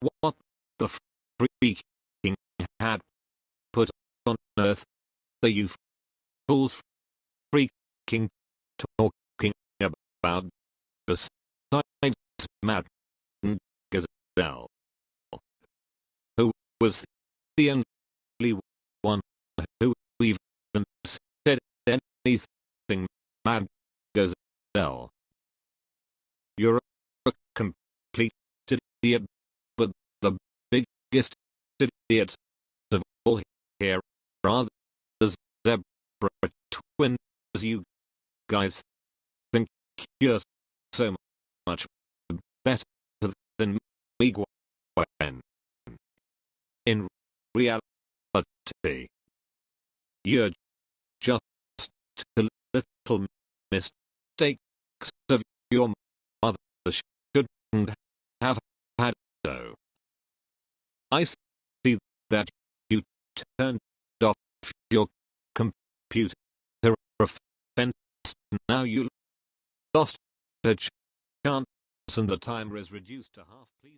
what the freaking had put on earth are you fools freaking talking about besides Mad Gazelle, who was the only one who even said anything Mad Gazelle? You're a complete idiot, but the biggest idiots of all here are the zebra twins. You guys think you're so much better than me, Gwen. In reality, you're just little mistakes of your mother shouldn't have had. So I see that you turned off your computer offense. Now you lost a chance and the timer is reduced to half. Please